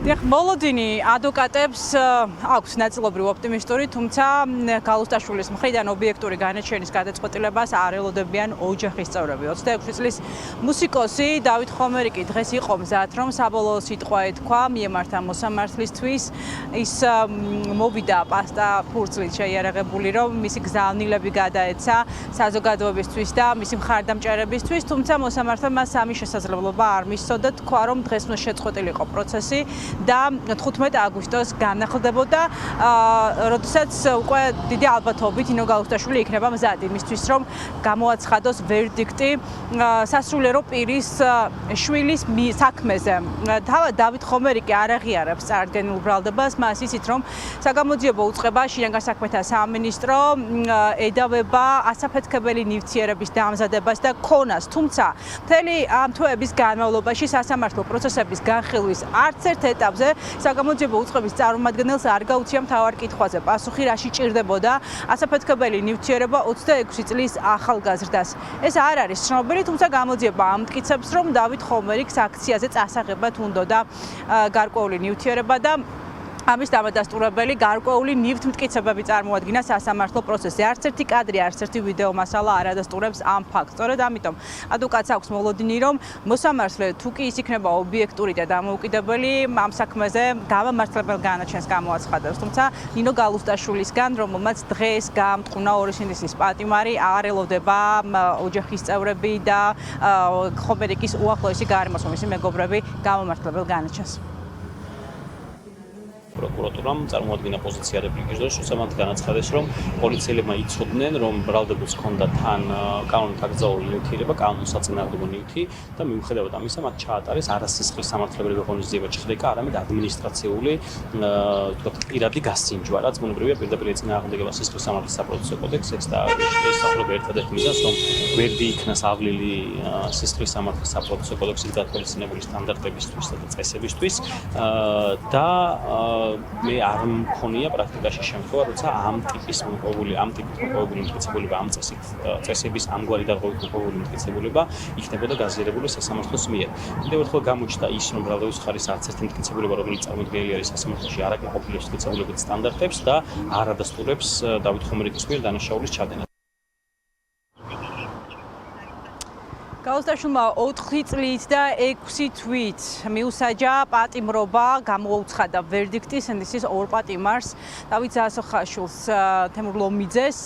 მოლოდინი ადვოკატებს აქვს ნაწილობრივ ოპტიმისტური, თუმცა გალუსტაშვილის მხრიდან ობიექტური განაჩენის გადაწყვეტილებას არ ელოდებიან ოჯახის წევრები. 26 წლის მუსიკოსი დავით ხომერიკი დღეს იყო მზად, რომ საბოლოო სიტყვა ეთქვა მიემართა მოსამართლისთვის. ის მოვიდა პასტა ფურცლით შეიარაღებული, რომ მისი გზავნილები გადაეცა საზოგადოებისთვის და მისი მხარდამჭერებისთვის, თუმცა მოსამართლემა სამი შესაძლებლობა არ მისცოდა, თქვა, რომ დღეს უნდა შეწყვეტილიყო პროცესი და 15 აგვისტოს განახლდებოდა, როდესაც უკვე დიდი ალბათობით ინო გალუსტაშვილი იქნება მზად იმისთვის, რომ გამოაცხადოს ვერდიქტი სასულიერო პირის შვილის საქმეზე. თავად დავით ხომერიკი არ აღიარებს წარდგენილ ბრალდებას, მას იცით, რომ საგამოძიებო უწყება შინაგან საქმეთა სამინისტრო ედავება ასაფეთქებელი ნივთიერების დამზადებას და ქონას, თუმცა მთელი ამ თვეების განმავლობაში სასამართლო პროცესების განხილვის არც ერთ ეტაპზე საგამოძიებო უწყების წარმომადგენელს არ გაუწია მთავარ კითხვაზე პასუხი, რაში ჭირდებოდა ასაფეთქებელი ნივთიერება 26 წლის ახალგაზრდას. ეს არ არის ცნობილი, თუმცა გამოძიება ამტკიცებს, რომ დავით ხომერიკს აქციაზე წასაღებად უნდოდა გარკვეული ნივთიერება და ამის დამადასტურებელი გარკვეული ნივთმტკიცებები წარმოადგინა სასამართლო პროცესზე. არც ერთი კადრი, არც ერთი ვიდეო მასალა არ ადასტურებს ამ ფაქტს. სწორედ ამიტომ ადვოკატს აქვს მოლოდინი, რომ მოსამართლე თუ კი ის იქნება ობიექტური და დამოუკიდებელი, ამ საქმეზე გამამართლებელ განაჩენს გამოაცხადებს. თუმცა ნინო გალუსტაშვილისგან, რომელმაც დღეს გაამტყუნა ორისინდისის პატიმარი, არ ელოდება ოჯახის წევრები და ხომერიკის უახლოესი გარემოსო მისი მეგობრები გამამართლებელ განაჩენს. პროკურატურამ წარმოადგინა პოზიცია რეპლიკის დროს, უცემად განაცხადეს, რომ პოლიციელებმა იცოდნენ, რომ ბრალდებულს ჰქონდა თან კანონით აკრძალული ნივთიერება, კანონსაწინააღმდეგო ნივთი და მიუხედავად ამისა, მათ ჩაატარეს არასისხლის სამართლებრივი ღონისძიება ჩხრეკა, არამედ ადმინისტრაციული პირადი გასინჯვა, რაც ბუნებრივია პირდაპირ ეწინააღმდეგება სისხლის სამართლის საპროცესო კოდექსს და ესწავლება ერთადერთ მიზანს, რომ გვერდი იქნას ავლილი სისხლის სამართლის საპროცესო კოდექსის გათვალისწინებული სტანდარტებისთვის და წესებისთვის და მე არ მქონია პრაქტიკაში შემთხვევა, როცა ამ ტიპის მოპოვებული მტკიცებულება, ამ წესების ამგვარი დარღვევით მოპოვებული მტკიცებულება იქნებოდა გაზიარებული სასამართლოს მიერ. კიდევ ერთხელ გამოჩნდა ის, რომ ბრალდების ხარის არც ერთი მტკიცებულება, რომელიც წარმოდგენილი არის სასამართლოში, არ აკმაყოფილებს მტკიცებულების სტანდარტებს და არ ადასტურებს დავით ხომერიკის მიერ დანაშაულის ჩადენას. გალუსტაშვილმა 4 წლით და 6 თვით მიუსაჯა პატიმრობა, გამოუცხადა ვერდიქტი სენდისის ორ პატიმარს, დავით ზასოხაშვილს, თემურ ლომიძეს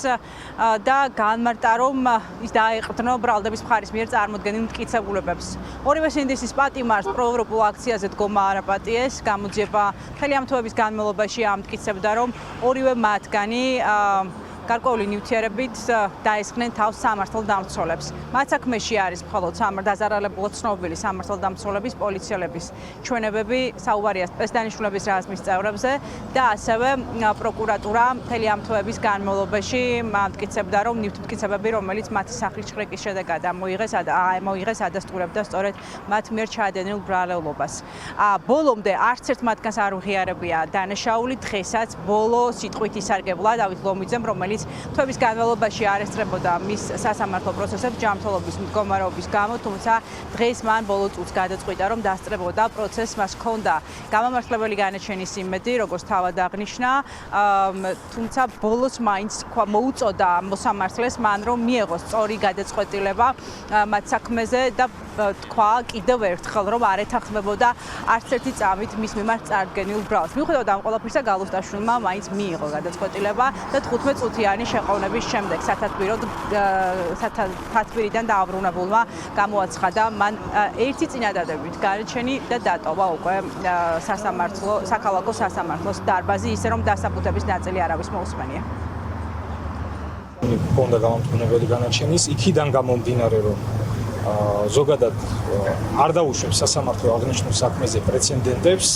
და განმარტა, რომ ის დაეყრდნო ბრალდების მხარის მიერ წარმოდგენილ მტკიცებულებებს. ორივე სენდისის პატიმარს პროევროპულ აქციაზე დგომა არ აპატიეს, გამოძიება მთელი ამ თვეების განმავლობაში ამტკიცებდა, რომ ორივე მათგანი გარკვეული ნივთიერებით დაესხნენ თავს სამართალდამცველებს. მათ საქმეში არის მხოლოდ დაზარალებულად ცნობილი სამართალდამცველების, პოლიციელების ჩვენებები, საუბარია სპეცდანიშნულების რაზმის წევრებზე და ასევე პროკურატურა მთელი ამ თვეების განმავლობაში ამტკიცებდა, რომ ნივთმტკიცებები, რომელიც მათი სახლის ჩხრეკის შედეგად მოიღეს, ადასტურებდა სწორედ მათ მიერ ჩაადენილ ბრალეულობას. ბოლომდე არც ერთ მათგანს არ უღიარებია დანაშაული, დღესაც ბოლო სიტყვით ისარგებლა დავით ლომიძემ, რომელიც თვეების განმავლობაში არ ესწრებოდა მის სასამართლო პროცესებს ჯანმრთელობის მდგომარეობის გამო, თუმცა დღეს მან ბოლო წუთს გადაწყვიტა, რომ დასწრებოდა პროცესს, მას ჰქონდა გამამართლებელი განაჩენის იმედი, როგორც თავად აღნიშნა, თუმცა ბოლოს მაინც მოუწოდა მოსამართლეს მან, რომ მიეღოს სწორი გადაწყვეტილება მათ საქმეზე და თქვა კიდევ ერთხელ, რომ არ ეთანხმებოდა არც ერთი წამით მის მიმართ წარდგენილ ბრალს. მიუხედავად ამ ყველაფრისა, გალუსტაშვილმა მაინც მიიღო გადაწყვეტილება და 15 წუთიანი შეყოვნების შემდეგ სათათბირიდან დააბრუნებულმა გამოაცხადა, მან ერთი წინადადებით განაჩენი და დატოვა უკვე საქალაქო სასამართლოს დარბაზი, ისე რომ დასაბუთების ნაწილი არავის მოусმენია. ჰქონდა გამამტყუნებელი განაჩენის, იქიდან გამომდინარე, რომ ზოგადად არ დაუშვებს სასამართლო აღნიშნულ საქმეზე პრეცედენტებს,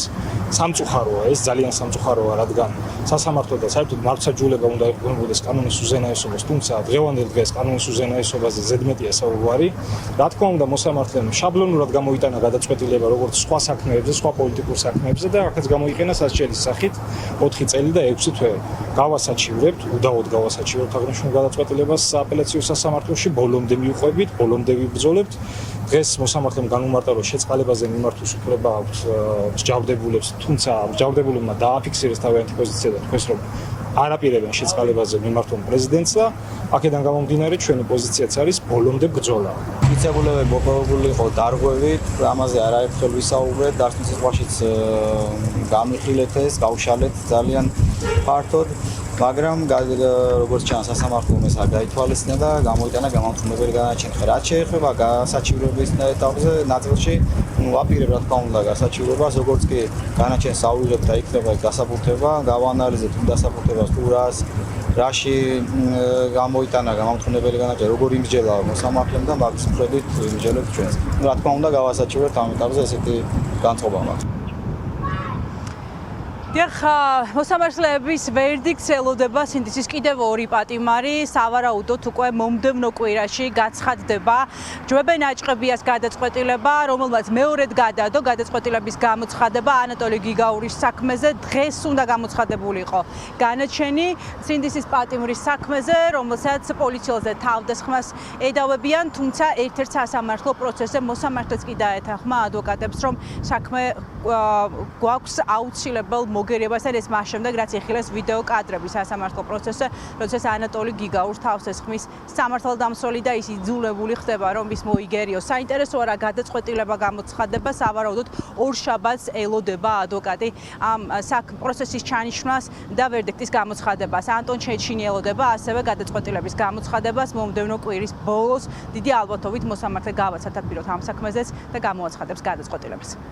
სამწუხაროა ეს, ძალიან სამწუხაროა, რადგან სასამართლო და საერთოდ მართლმსაჯულება უნდა ეყრდნობოდეს კანონის უზენაესობას, თუმცა დღევანდელ დღეს კანონის უზენაესობაზე ზედმეტია საუბარი. რა თქმა უნდა, მოსამართლემ შაბლონურად გამოიტანა გადაწყვეტილება როგორც სხვა საქმეებზე, სხვა პოლიტიკურ საქმეებზე და აქაც გამოიყენა სასჯელის სახით 4 წელი და 6 თვე. გავასაჩივრებთ, უდაოდ გავასაჩივრებთ აღნიშნულ გადაწყვეტილებას სააპელაციო სასამართლოში, ბოლომდე მივყვებით, ბოლომდე ვიბრძოლით. ვებრძოლებთ. დღეს მოსამართლემ განუმარტა, რომ შეწყალებაზე მიმართვის უფლება აქვს მსჯავრდებულებს, თუმცა მსჯავრდებულებმა დააფიქსირეს თავიანთი პოზიცია და თქვეს, რომ არ აპირებენ შეწყალებაზე მიმართულ პრეზიდენტს და აქედან გამომდინარე ჩვენი პოზიციაც არის ბოლომდე ბრძოლა. მიცემულებები მოპოვებული იყო დარღვევით, ამაზე არაერთხელ ვისაუბრეთ, დასწრის სიტყვაშიც გამიხილეთ ეს, გავშალეთ ძალიან ფართოდ, მაგრამ როგორც ჩანს სასამართლომ ეს არ გაითვალისწინა და გამოიტანა გამამტყუნებელი განაჩენი. რაც შეეხება გასაჩივრების ეტაპზე ნაწილში, ვაპირებ რა თქმა უნდა გასაჩივრებას, როგორც კი განაჩენს ავიღებთ და იქნება გასაბუთება, გავანალიზებთ იმ დასაბუთებას თუ რაში გამოიტანა გამამტყუნებელი განაჩენი, როგორ იმსჯელა მოსამართლემ და მაგის მიხედვით იმსჯელებთ ჩვენს. რა თქმა უნდა გავასაჩივრებთ ამ ეტაპზე ესეთი განწყობა მაქვს. დიახ, მოსამართლეების ვერდიქტს ელოდება სინდისის კიდევ ორი პატიმარი, სავარაუდოდ უკვე მომდევნო კვირაში გაცხადდება ჯვებენ აჭყებიას გადაწყვეტილება, რომელმაც მეორედ გადადო გადაწყვეტილების გამოცხადება ანატოლი გიგაურის საქმეზე, დღეს უნდა გამოცხადებულიყო განაჩენი სინდისის პატიმრის საქმეზე, რომელსაც პოლიციელზე თავდასხმას ედავებიან, თუმცა ერთ-ერთ სასამართლო პროცესზე მოსამართლეც კი დაეთანხმა ადვოკატებს, რომ საქმე გვაქვს აუცილებელ მოგერიებასთან ეს მას შემდეგ, რაც იხილეს ვიდეო კადრები სასამართლო პროცესზე, როდესაც ანატოლი გიგაურს თავს ესხმის სამართალდამცველი და ის იძულებული ხდება, რომ ის მოიგერიოს. საინტერესოა რა გადაწყვეტილება გამოცხადება, სავარაუდოდ ორშაბათს ელოდება ადვოკატი ამ პროცესის ჩანიშვნას და ვერდიქტის გამოცხადებას. ანტონ ჩეჩინი ელოდება ასევე გადაწყვეტილების გამოცხადებას მომდევნო კვირის ბოლოს. დიდი ალბათობით მოსამართლე გავაცათაპიროთ ამ საქმეზეც და გამოაცხადებს გადაწყვეტილებას.